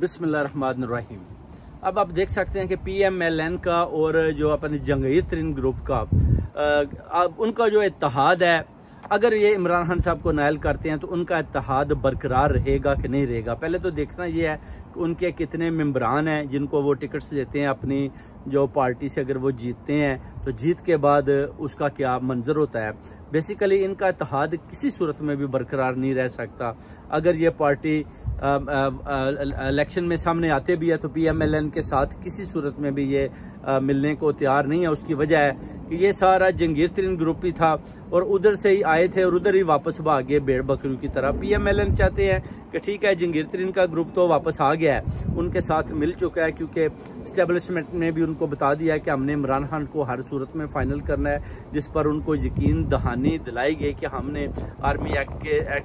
बिस्मिल्लाहिर्रहमानिर्रहीम। अब आप देख सकते हैं कि PMLN का और जो अपने जंगीर तरीन ग्रुप का उनका जो इत्तेहाद है, अगर ये इमरान खान साहब को नायल करते हैं तो उनका इत्तेहाद बरकरार रहेगा कि नहीं रहेगा। पहले तो देखना ये है कि उनके कितने मेंबरान हैं जिनको वो टिकट्स देते हैं अपनी जो पार्टी से। अगर वो जीतते हैं तो जीत के बाद उसका क्या मंजर होता है। बेसिकली इनका इत्तेहाद किसी सूरत में भी बरकरार नहीं रह सकता। अगर ये पार्टी इलेक्शन में सामने आते भी है तो PMLN के साथ किसी सूरत में भी ये मिलने को तैयार नहीं है। उसकी वजह है कि ये सारा जंगीर तरीन ग्रुप ही था और उधर से ही आए थे और उधर ही वापस भागे भेड़ बकरियों की तरह। PMLN चाहते हैं कि ठीक है, जंगीर तरीन का ग्रुप तो वापस आ गया है, उनके साथ मिल चुका है, क्योंकि इस्टेब्लिशमेंट ने भी उनको बता दिया है कि हमने इमरान खान को हर सूरत में फाइनल करना है, जिस पर उनको यकीन दहानी दिलाई गई कि हमने आर्मी एक्ट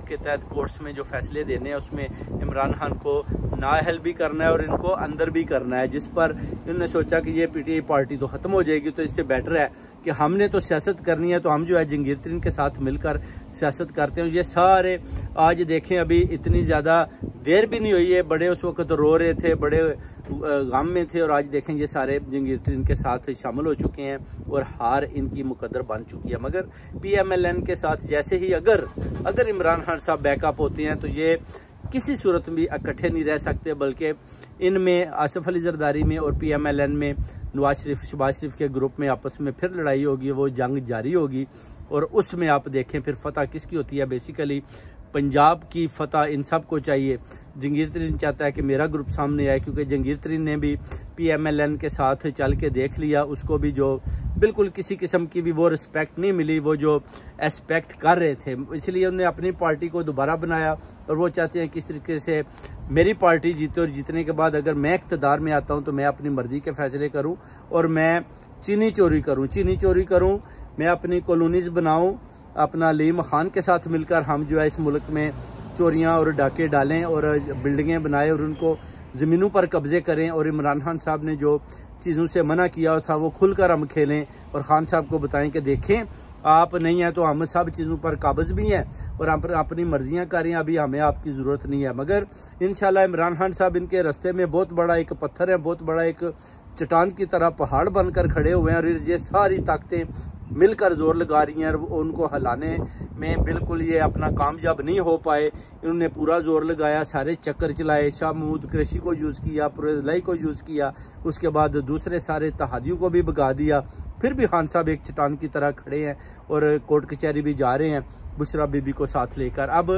के तहत कोर्ट्स में जो फैसले देने हैं उसमें इमरान खान को नाअहल भी करना है और इनको अंदर भी करना है। जिस पर इन्होंने सोचा कि ये PTI पार्टी तो ख़त्म हो जाएगी, तो इससे बेटर है कि हमने तो सियासत करनी है, तो हम जो है जंगीर तरीन के साथ मिलकर सियासत करते हैं। ये सारे आज देखें, अभी इतनी ज़्यादा देर भी नहीं हुई है, बड़े उस वक्त तो रो रहे थे, बड़े गम में थे, और आज देखें ये सारे जंगीर तरीन के साथ शामिल हो चुके हैं और हार इनकी मुकद्दर बन चुकी है। मगर PMLN के साथ जैसे ही अगर इमरान खान साहब बैकअप होते हैं तो ये किसी सूरत में इकट्ठे नहीं रह सकते, बल्कि इनमें आसिफ अली जरदारी में और PMLN में नवाज शरीफ शहबाज शरीफ के ग्रुप में आपस में फिर लड़ाई होगी, वो जंग जारी होगी और उसमें आप देखें फिर फतह किसकी होती है। बेसिकली पंजाब की फतह इन सब को चाहिए। जंगीर तरीन चाहता है कि मेरा ग्रुप सामने आए, क्योंकि जंगीर तरीन ने भी PMLN के साथ चल के देख लिया, उसको भी जो बिल्कुल किसी किस्म की भी वो रिस्पेक्ट नहीं मिली, वो जो एक्सपेक्ट कर रहे थे, इसलिए उन्होंने अपनी पार्टी को दोबारा बनाया और वो चाहते हैं किस तरीके से मेरी पार्टी जीते और जीतने के बाद अगर मैं इक़्तिदार में आता हूं तो मैं अपनी मर्जी के फैसले करूं और मैं चीनी चोरी करूं, मैं अपनी कॉलोनीज बनाऊं, अपना अलीम खान के साथ मिलकर हम जो है इस मुल्क में चोरियां और डाके डालें और बिल्डिंगें बनाएं और उनको ज़मीनों पर कब्जे करें, और इमरान खान साहब ने जो चीज़ों से मना किया था वो खुलकर हम खेलें और खान साहब को बताएं कि देखें आप नहीं हैं तो हम सब चीज़ों पर काबज़ भी हैं और हम अपनी मर्जियां करें, अभी हमें आपकी ज़रूरत नहीं है। मगर इंशाल्लाह इमरान खान साहब इनके रास्ते में बहुत बड़ा एक पत्थर है, बहुत बड़ा एक चट्टान की तरह पहाड़ बनकर खड़े हुए हैं और ये सारी ताकतें मिलकर जोर लगा रही हैं और उनको हिलाने में बिल्कुल ये अपना कामयाब नहीं हो पाए। इन्होंने पूरा जोर लगाया, सारे चक्कर चलाए, शाह महमूद कुरैशी को यूज़ किया, पुरज़लाई को यूज़ किया, उसके बाद दूसरे सारे तहादियों को भी भगा दिया। फिर भी खान साहब एक चट्टान की तरह खड़े हैं और कोर्ट कचहरी भी जा रहे हैं बुशरा बीबी को साथ लेकर। अब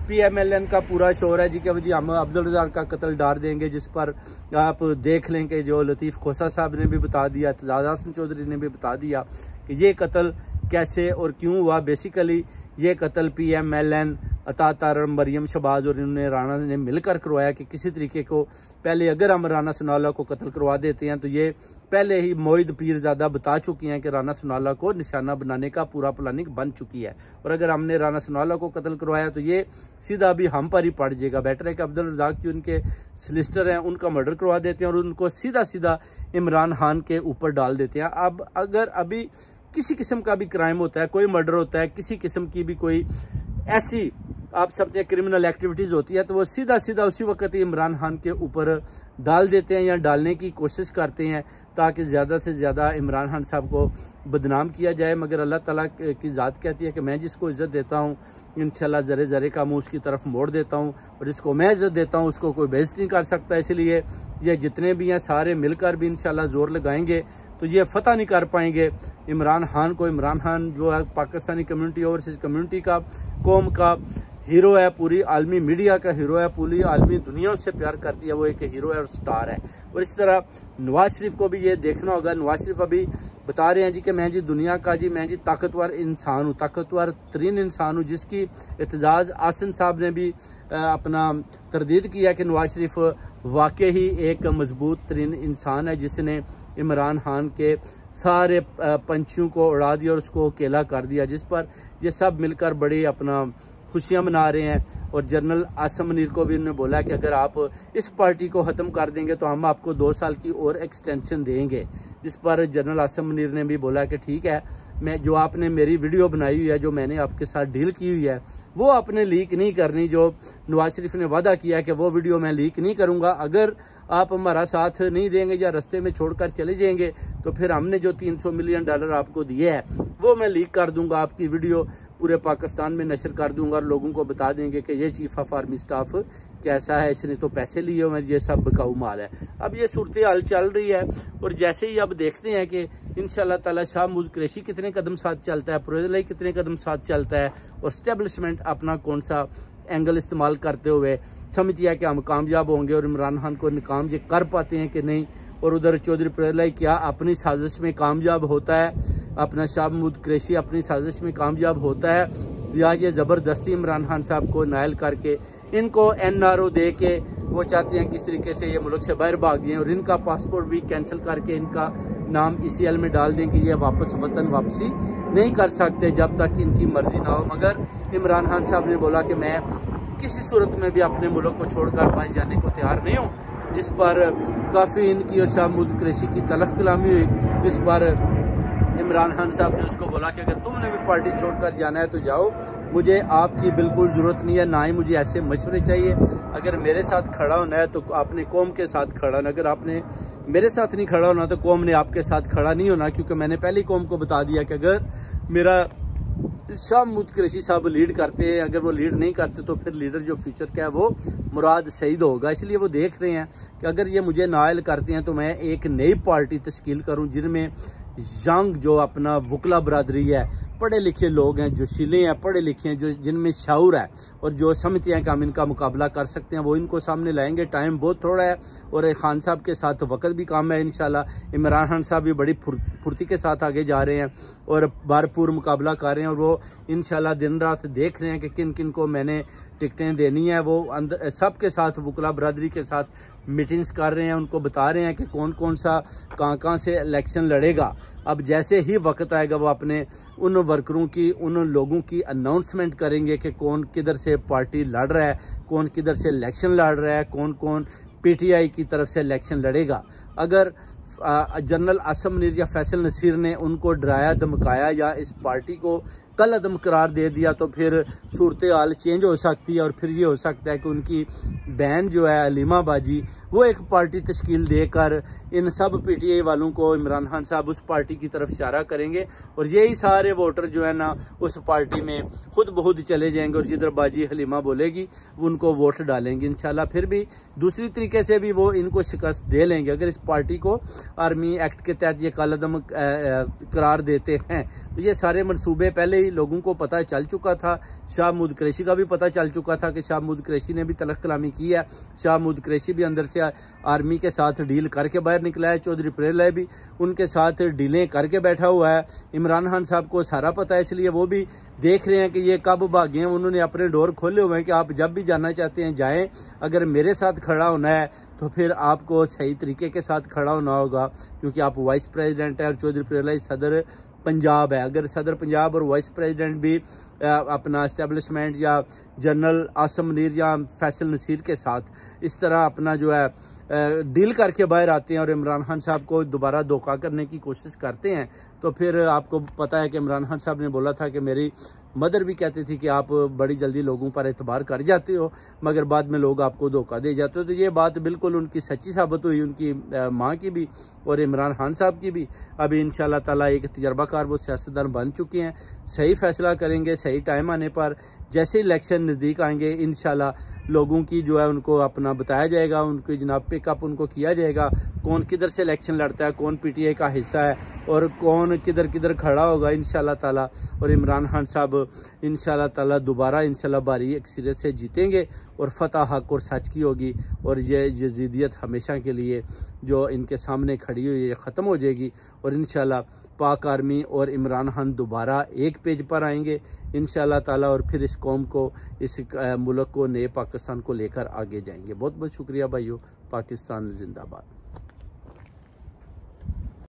PMLN का पूरा शोर है जी कि जी हम अब्दुल रज़ाक का कत्ल डाल देंगे, जिस पर आप देख लें कि जो लतीफ़ खोसा साहब ने भी बता दिया, एतजाज़ हसन चौधरी ने भी बता दिया कि ये कत्ल कैसे और क्यों हुआ। बेसिकली ये कत्ल PMLN, अता तारर, मरियम शहबाज और इन्होंने राणा ने मिलकर करवाया कि किसी तरीके को पहले अगर हम राना सनाउल्लाह को कत्ल करवा देते हैं तो ये पहले ही मोहिद पीरज़ादा बता चुकी हैं कि राना सनाउल्लाह को निशाना बनाने का पूरा प्लानिंग बन चुकी है, और अगर हमने राना सनाउल्लाह को कत्ल करवाया तो ये सीधा भी हम पर ही पड़ जाएगा। बेटर है कि अब्दुल रज़ाक जो उनके सलिस्टर हैं उनका मर्डर करवा देते हैं और उनको सीधा सीधा इमरान खान के ऊपर डाल देते हैं। अब अगर अभी किसी किस्म का भी क्राइम होता है, कोई मर्डर होता है, किसी किस्म की भी कोई ऐसी आप समझते हैं क्रिमिनल एक्टिविटीज़ होती है, तो वो सीधा सीधा उसी वक्त ही इमरान खान के ऊपर डाल देते हैं या डालने की कोशिश करते हैं ताकि ज़्यादा से ज़्यादा इमरान खान साहब को बदनाम किया जाए। मगर अल्लाह ताला की ज़ात कहती है कि मैं जिसको इज़्ज़त देता हूँ इंशाल्लाह ज़रे ज़रे का मुँह उसकी तरफ मोड़ देता हूँ, और जिसको मैं इज़्ज़त देता हूँ उसको कोई बेइज्जत नहीं कर सकता। इसलिए ये जितने भी हैं सारे मिलकर भी इंशाल्लाह ज़ोर लगाएंगे तो ये फतह नहीं कर पाएंगे इमरान खान को। इमरान खान जो है पाकिस्तानी कम्युनिटी, ओवरसीज़ कम्युनिटी का, कौम का हीरो है, पूरी आलमी मीडिया का हीरो है, पूरी आलमी दुनिया उससे प्यार करती है, वो एक हीरो है और स्टार है। और इस तरह नवाज शरीफ को भी ये देखना होगा। नवाज शरीफ अभी बता रहे हैं जी कि मैं जी दुनिया का मैं जी ताकतवर इंसान हूँ, ताकतवर तरीन इंसान हूँ, जिसकी एतजाज़ हसन साहब ने भी अपना तरदीद किया कि नवाज शरीफ वाकई ही एक मजबूत तरीन इंसान है जिसने इमरान खान के सारे पंछियों को उड़ा दिया और उसको अकेला कर दिया, जिस पर ये सब मिलकर बड़ी अपना खुशियां मना रहे हैं। और जनरल आसम मुनीर को भी उन्होंने बोला कि अगर आप इस पार्टी को ख़त्म कर देंगे तो हम आपको 2 साल की और एक्सटेंशन देंगे, जिस पर जनरल आसम मुनीर ने भी बोला कि ठीक है, मैं जो आपने मेरी वीडियो बनाई हुई है, जो मैंने आपके साथ डील की हुई है, वो आपने लीक नहीं करनी। जो नवाज शरीफ ने वादा किया कि वो वीडियो मैं लीक नहीं करूँगा, अगर आप हमारा साथ नहीं देंगे या रास्ते में छोड़कर चले जाएंगे तो फिर हमने जो $300 मिलियन आपको दिए है वो मैं लीक कर दूंगा, आपकी वीडियो पूरे पाकिस्तान में नशर कर दूंगा और लोगों को बता देंगे कि ये चीफ ऑफ आर्मी स्टाफ कैसा है, इसने तो पैसे लिए हुए, ये सब बिकाऊ माल है। अब ये सूरत हाल चल रही है और जैसे ही अब देखते हैं कि इंशाल्लाह ताला शाह महमूद कुरैशी कितने कदम साथ चलता है, प्रोजलाई कितने कदम साथ चलता है और स्टेब्लिशमेंट अपना कौन सा एंगल इस्तेमाल करते हुए समझती है कि हम कामयाब होंगे और इमरान खान को नाकाम ये कर पाते हैं कि नहीं, और उधर चौधरी प्रोजलाई क्या अपनी साजिश में कामयाब होता है, अपना शाह महमूद कुरैशी अपनी साजिश में कामयाब होता है, या ये ज़बरदस्ती इमरान खान साहब को नायल करके इनको NRO दे के वो चाहते हैं किस तरीके से ये मुल्क से बाहर भाग गए और इनका पासपोर्ट भी कैंसिल करके इनका नाम ECL में डाल दें कि ये वापस वतन वापसी नहीं कर सकते जब तक इनकी मर्जी ना हो। मगर इमरान खान साहब ने बोला कि मैं किसी सूरत में भी अपने मुल्क को छोड़कर बाहर जाने को तैयार नहीं हूँ, जिस पर काफ़ी इनकी और शाह महमूद कुरैशी की तलख कलामी हुई। इस पर इमरान खान साहब ने उसको बोला कि अगर तुमने भी पार्टी छोड़कर जाना है तो जाओ, मुझे आपकी बिल्कुल ज़रूरत नहीं है, ना ही मुझे ऐसे मशवरे चाहिए। अगर मेरे साथ खड़ा होना है तो आपने कौम के साथ खड़ा होना, अगर आपने मेरे साथ नहीं खड़ा होना तो कौम ने आपके साथ खड़ा नहीं होना, क्योंकि मैंने पहले ही कौम को बता दिया कि अगर मेरा शाह महमूद कुरैशी साहब लीड करते हैं, अगर वो लीड नहीं करते तो फिर लीडर जो फ्यूचर का है वो मुराद सईद होगा। इसलिए वो देख रहे हैं कि अगर ये मुझे नायल करते हैं तो मैं एक नई पार्टी तश्कील करूं जिनमें यंग जो अपना वकला बरादरी है, पढ़े लिखे लोग हैं, जो शिले हैं, पढ़े लिखे हैं, जो जिनमें शऊर है और जो समझते हैं कि हम इनका मुकाबला कर सकते हैं, वो इनको सामने लाएंगे। टाइम बहुत थोड़ा है और खान साहब के साथ वक्त भी कम है। इंशाल्लाह इमरान खान साहब भी बड़ी फुर्ती के साथ आगे जा रहे हैं और भरपूर मुकाबला कर रहे हैं और वो इंशाल्लाह दिन रात देख रहे हैं कि किन किन को मैंने टिकटें देनी है। वो अंदर सबके साथ वकला बरादरी के साथ मीटिंग्स कर रहे हैं, उनको बता रहे हैं कि कौन कौन सा कहाँ से इलेक्शन लड़ेगा। अब जैसे ही वक्त आएगा वो अपने उन वर्करों की, उन लोगों की अनाउंसमेंट करेंगे कि कौन किधर से पार्टी लड़ रहा है, कौन किधर से इलेक्शन लड़ रहा है, कौन कौन PTI की तरफ से इलेक्शन लड़ेगा। अगर जनरल आसम मुनीर या फैसल नसीर ने उनको डराया धमकाया या इस पार्टी को कल अदम करार दे दिया तो फिर सूरत हाल चेंज हो सकती है और फिर ये हो सकता है कि उनकी बहन जो है अलीमा बाजी वो एक पार्टी तश्कील देकर इन सब PTI वालों को इमरान खान साहब उस पार्टी की तरफ इशारा करेंगे और यही सारे वोटर जो है ना उस पार्टी में खुद बहुत चले जाएंगे और जिधर बाजी हलीमा बोलेगी वो उनको वोट डालेंगे इंशाल्लाह। फिर भी दूसरी तरीके से भी वो इनको शिकस्त दे लेंगे। अगर इस पार्टी को आर्मी एक्ट के तहत ये कालअदम करार देते हैं तो ये सारे मनसूबे पहले ही लोगों को पता चल चुका था। शाह महमूद कुरैशी का भी पता चल चुका था कि शाह महमूद कुरैशी ने भी तलख कलामी की है। शाह महमूद कुरैशी भी अंदर से आर्मी के साथ डील करके बाहर निकला है। चौधरी प्रोजलाई भी उनके साथ डीलें करके बैठा हुआ है। इमरान खान साहब को सारा पता है, इसलिए वो भी देख रहे हैं कि ये कब भागे हैं। उन्होंने अपने डोर खोले हुए हैं कि आप जब भी जाना चाहते हैं जाएं। अगर मेरे साथ खड़ा होना है तो फिर आपको सही तरीके के साथ खड़ा होना होगा, क्योंकि आप वाइस प्रेसिडेंट हैं और चौधरी प्रोजलाई सदर पंजाब है। अगर सदर पंजाब और वाइस प्रेसिडेंट भी अपना इस्टेब्लिशमेंट या जनरल आसम मुनीर या फैसल नसीर के साथ इस तरह अपना जो है डील करके बाहर आते हैं और इमरान खान साहब को दोबारा धोखा करने की कोशिश करते हैं, तो फिर आपको पता है कि इमरान खान साहब ने बोला था कि मेरी मदर भी कहती थी कि आप बड़ी जल्दी लोगों पर एतबार कर जाते हो मगर बाद में लोग आपको धोखा दे जाते हो। तो ये बात बिल्कुल उनकी सच्ची साबित हुई, उनकी माँ की भी और इमरान खान साहब की भी। अभी इंशाल्लाह ताला एक तजर्बाकार वो सियासतदान बन चुके हैं, सही फैसला करेंगे सही टाइम आने पर। जैसे इलेक्शन नज़दीक आएंगे इंशाल्लाह लोगों की जो है उनको अपना बताया जाएगा, उनकी जनाब पिकअप उनको किया जाएगा, कौन किधर से इलेक्शन लड़ता है, कौन PTI का हिस्सा है और कौन किधर किधर खड़ा होगा इंशाल्लाह ताला। और इमरान खान साहब इंशाल्लाह ताला दोबारा इंशाल्लाह भारी अक्सरियत से जीतेंगे और फतह हक और सच की होगी और ये यजीदियत हमेशा के लिए जो इनके सामने खड़ी हुई है ख़त्म हो जाएगी और इंशाल्लाह पाक आर्मी और इमरान खान दोबारा एक पेज पर आएंगे इंशाल्लाह ताला और फिर इस कौम को, इस मुल्क को, नए पाकिस्तान को लेकर आगे जाएंगे। बहुत बहुत शुक्रिया भाइयों। पाकिस्तान जिंदाबाद।